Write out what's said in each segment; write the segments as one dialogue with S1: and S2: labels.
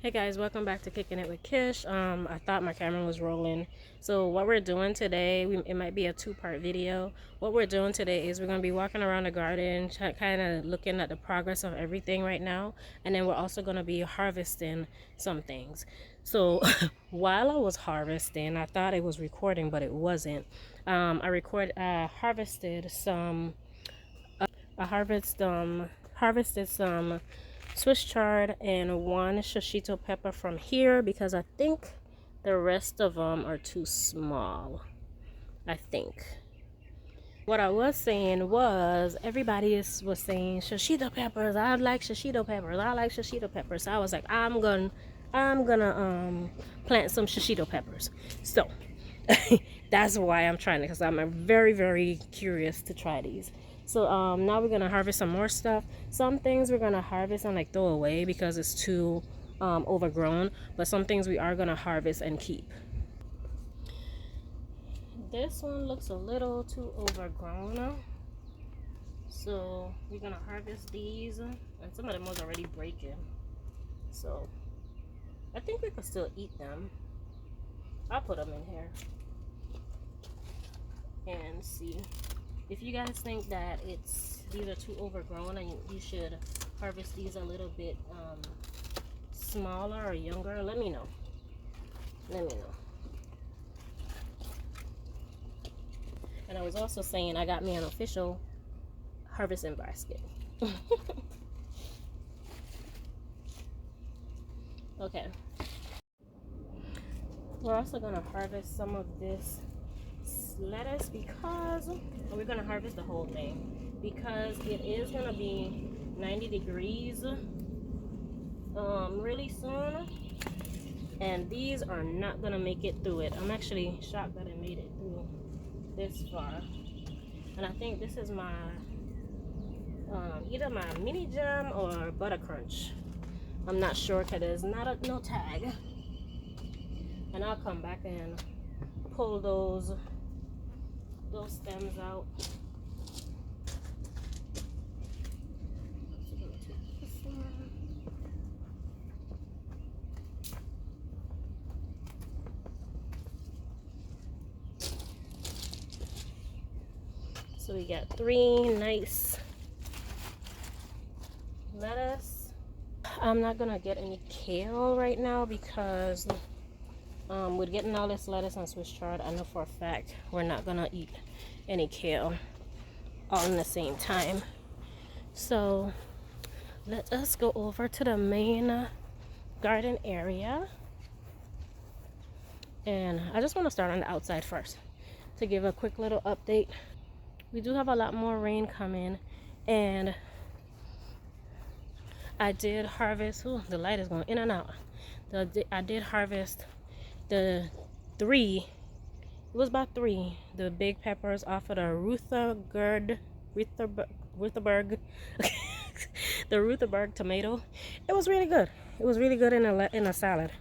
S1: Hey guys, welcome back to Kicking It with Kish. I thought my camera was rolling. So what we're doing today, it might be a two-part video. What we're doing today is we're going to be walking around the garden, kind of looking at the progress of everything right now. And then we're also going to be harvesting some things. So while I was harvesting, I thought it was recording, but it wasn't. I harvested some harvested some Swiss chard and one shishito pepper from here because I think the rest of them are too small. I think. What I was saying was was saying shishito peppers. I like shishito peppers. I like shishito peppers. So I was like, I'm gonna plant some shishito peppers. So that's why I'm trying it, because I'm very curious to try these. So now we're gonna harvest some more stuff. Some things we're gonna harvest and like throw away because it's too overgrown, but some things we are gonna harvest and keep. This one looks a little too overgrown, so we're gonna harvest these, and some of them was already breaking, so I think we could still eat them. I'll put them in here and see. If you guys think that these are too overgrown and you should harvest these a little bit smaller or younger, let me know. And I was also saying I got me an official harvesting basket. Okay. We're also gonna harvest some of this lettuce because we're gonna harvest the whole thing because it is gonna be 90 degrees really soon, and these are not gonna make it through it. I'm actually shocked that it made it through this far, and I think this is my either my mini jam or butter crunch. I'm not sure because there's no tag, and I'll come back and pull those stems out. So we got 3 nice lettuce. I'm not gonna get any kale right now because with getting all this lettuce and Swiss chard, I know for a fact we're not gonna eat any kale all in the same time. So let us go over to the main garden area, and I just want to start on the outside first to give a quick little update. We do have a lot more rain coming, and I did harvest. Ooh, the light is going in and out. I did harvest the 3. It was about 3. The big peppers off of the Rutherberg, the Rutherberg tomato. It was really good. It was really good in a salad.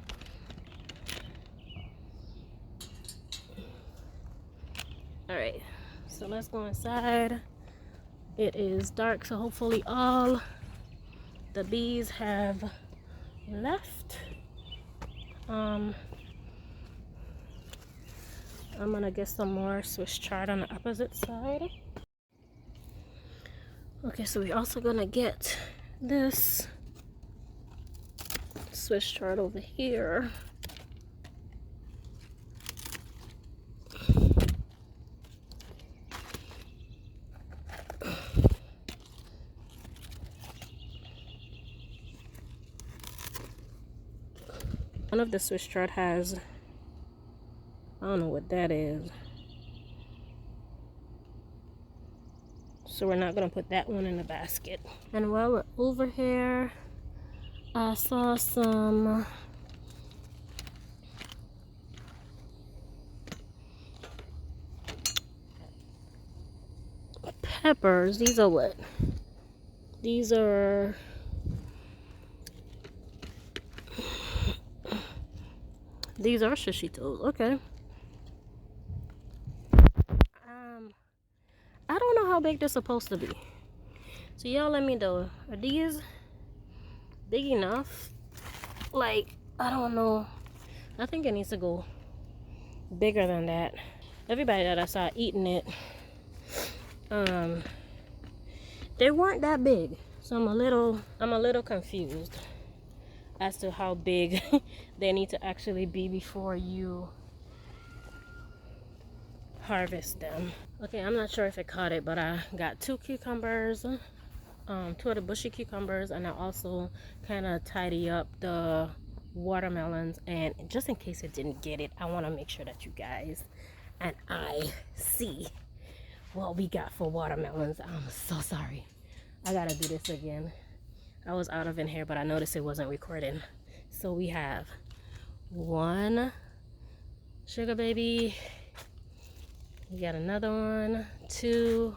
S1: All right, so let's go inside. It is dark, so hopefully all the bees have left. I'm gonna get some more Swiss chard on the opposite side. Okay, so we're also gonna get this Swiss chard over here. One of the Swiss chard has, I don't know what that is, so we're not gonna put that one in the basket. And while we're over here, I saw some peppers. These are what? These are shishitos. Okay. I don't know how big they're supposed to be. So y'all let me know. Are these big enough? like, I don't know. I think it needs to go bigger than that. Everybody that I saw eating it, they weren't that big. So I'm a little confused as to how big they need to actually be before you harvest them. Okay, I'm not sure if it caught it, but I got 2 cucumbers, 2 of the bushy cucumbers, and I also kind of tidy up the watermelons. And just in case it didn't get it, I want to make sure that you guys and I see what we got for watermelons. I'm so sorry. I gotta do this again. I was out of in here, but I noticed it wasn't recording. So we have 1 sugar baby. We got another one, 2.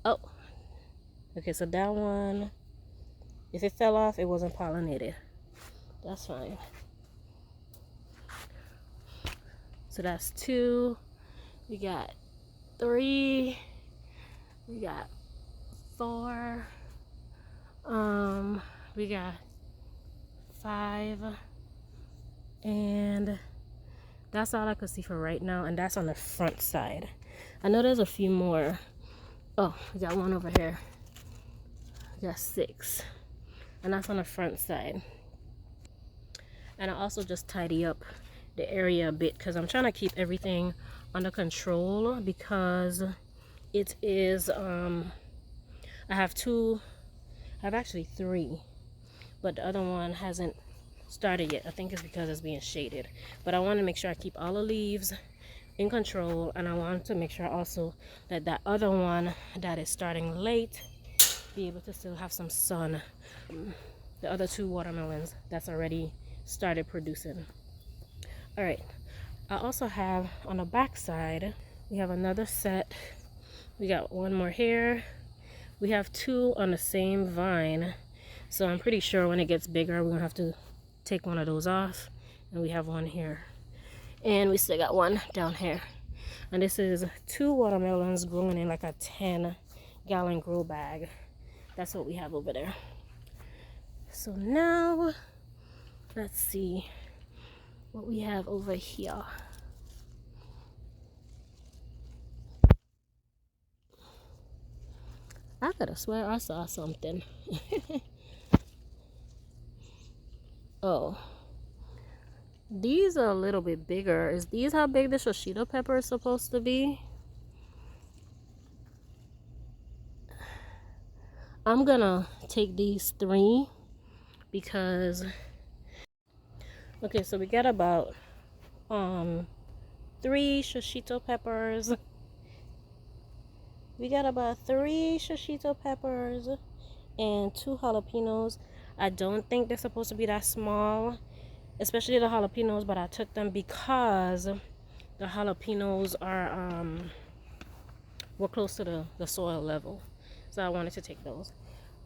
S1: Oh, okay, so that one, if it fell off, it wasn't pollinated. That's fine. So that's 2. We got 3. We got 4. We got 5. And that's all I could see for right now, and that's on the front side. I know there's a few more. Oh, we got 1 over here. We got 6, and that's on the front side. And I also just tidy up the area a bit because I'm trying to keep everything under control, because it is I have actually 3, but the other one hasn't started yet. I think it's because it's being shaded, but I want to make sure I keep all the leaves in control, and I want to make sure also that that other one that is starting late be able to still have some sun. The other 2 watermelons that's already started producing. All right, I also have on the back side, we have another set. We got 1 more here. We have 2 on the same vine, so I'm pretty sure when it gets bigger we're gonna have to take one of those off. And we have 1 here, and we still got 1 down here. And this is 2 watermelons growing in like a 10-gallon grow bag. That's what we have over there. So now let's see what we have over here. I could have swear I saw something. Oh, these are a little bit bigger. Is these how big the shishito pepper is supposed to be? I'm gonna take these 3 because, okay, so we got about 3 shishito peppers. We got about 3 shishito peppers and 2 jalapenos. I don't think they're supposed to be that small, especially the jalapenos, but I took them because the jalapenos are were close to the soil level, so I wanted to take those.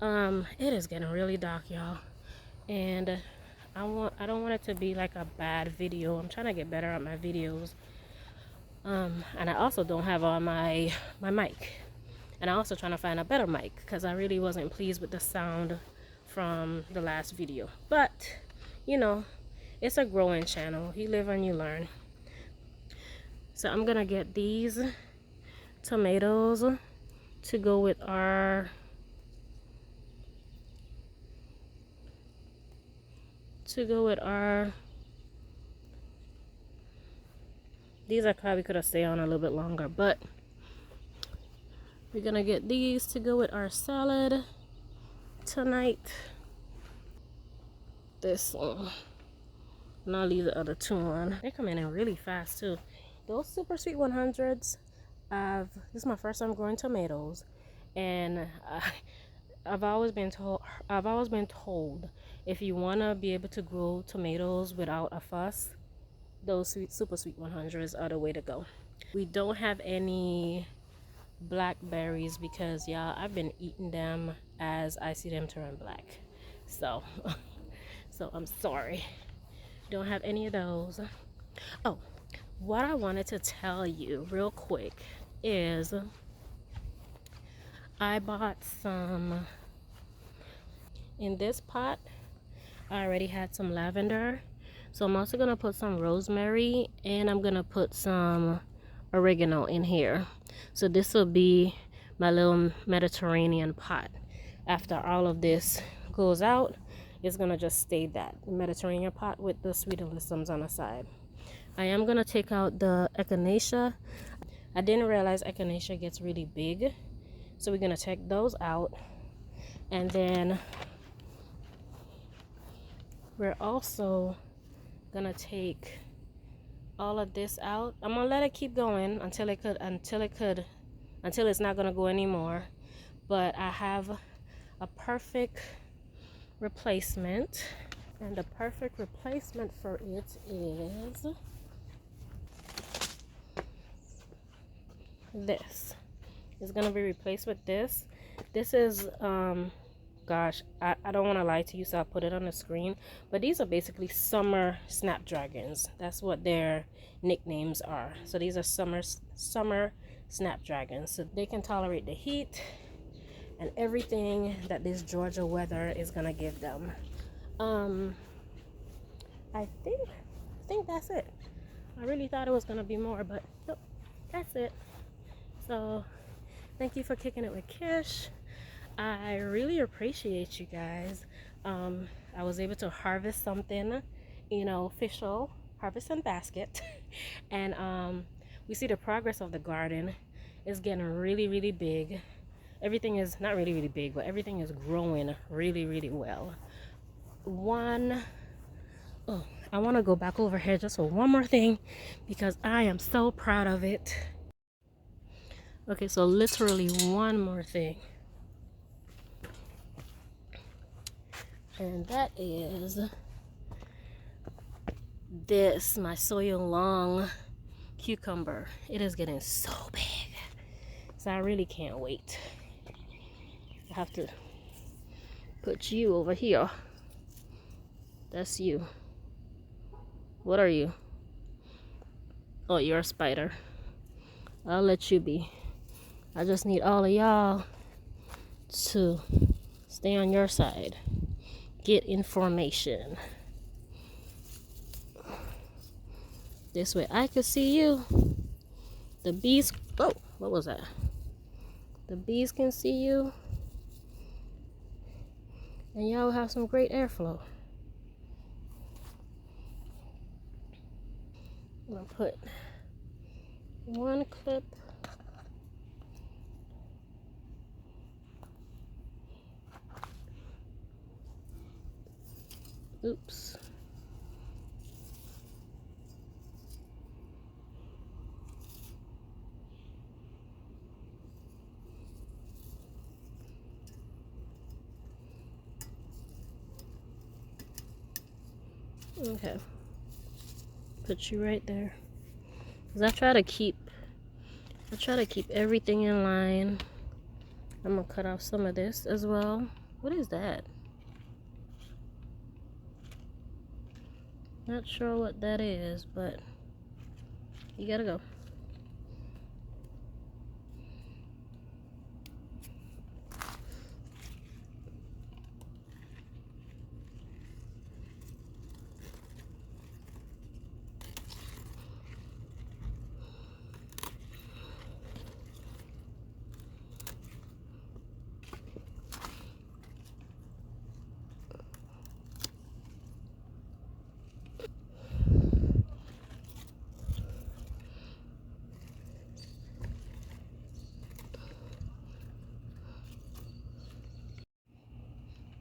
S1: It is getting really dark, y'all, and I don't want it to be like a bad video. I'm trying to get better at my videos, and I also don't have on my mic, and I'm also trying to find a better mic because I really wasn't pleased with the sound from the last video. But you know, it's a growing channel. You live and you learn. So I'm gonna get these tomatoes to go with our these I probably could have stayed on a little bit longer, but we're gonna get these to go with our salad tonight. This one, and I'll leave the other 2 on. They're coming in really fast too. Those super sweet 100s, this is my first time growing tomatoes, and I've always been told if you want to be able to grow tomatoes without a fuss, those super sweet 100s are the way to go. We don't have any blackberries because, y'all, I've been eating them as I see them turn black, so I'm sorry, don't have any of those. Oh, what I wanted to tell you real quick is I bought some in this pot. I already had some lavender, so I'm also gonna put some rosemary, and I'm gonna put some oregano in here. So this will be my little Mediterranean pot. After all of this goes out, it's gonna just stay that Mediterranean pot with the sweet alyssums on the side. I am gonna take out the echinacea. I didn't realize echinacea gets really big, so we're gonna take those out. And then we're also gonna take all of this out. I'm gonna let it keep going until it's not gonna go anymore. But I have a perfect replacement, and the perfect replacement for it is this. It's gonna be replaced with this. This is gosh, I don't want to lie to you, so I'll put it on the screen, but these are basically summer snapdragons. That's what their nicknames are. So these are summer snapdragons, so they can tolerate the heat and everything that this Georgia weather is gonna give them. I think that's it. I really thought it was gonna be more, but nope, that's it. So thank you for kicking it with Kish. I really appreciate you guys. I was able to harvest something, official harvest and basket. And we see the progress of the garden is getting really, really big. Everything is not really, really big, but everything is growing really, really well. I want to go back over here just for one more thing because I am so proud of it. Okay, so literally one more thing. And that is this, my soil long cucumber. It is getting so big. So I really can't wait. I have to put you over here. That's you. What are you? Oh, you're a spider. I'll let you be. I just need all of y'all to stay on your side. Get information. This way I could see you. The bees, oh, what was that? The bees can see you. And y'all will have some great airflow. I'm gonna put one clip. Oops. Okay. Put you right there. 'Cause I try to keep everything in line. I'm gonna cut off some of this as well. What is that? Not sure what that is, but you gotta go.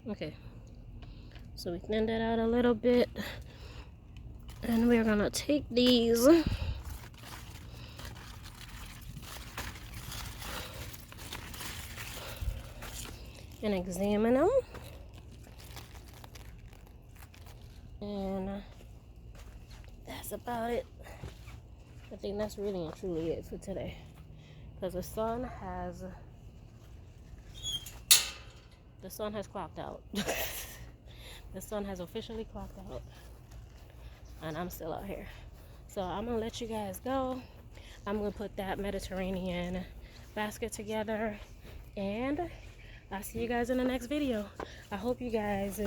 S1: Okay, so we thin that out a little bit, and we're gonna take these and examine them, and that's about it. I think that's really and truly it for today, because the sun has clocked out. The sun has officially clocked out, and I'm still out here. So I'm gonna let you guys go. I'm gonna put that Mediterranean basket together, and I'll see you guys in the next video. I hope you guys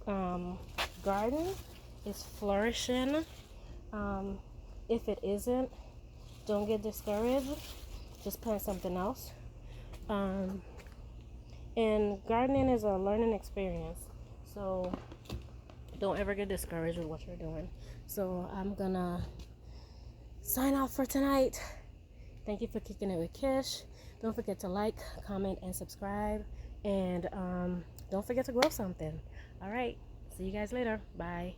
S1: garden is flourishing. If it isn't, don't get discouraged. Just plant something else. And gardening is a learning experience. So don't ever get discouraged with what you're doing. So I'm gonna sign off for tonight. Thank you for kicking it with Kish. Don't forget to like, comment, and subscribe. And don't forget to grow something. All right. See you guys later. Bye.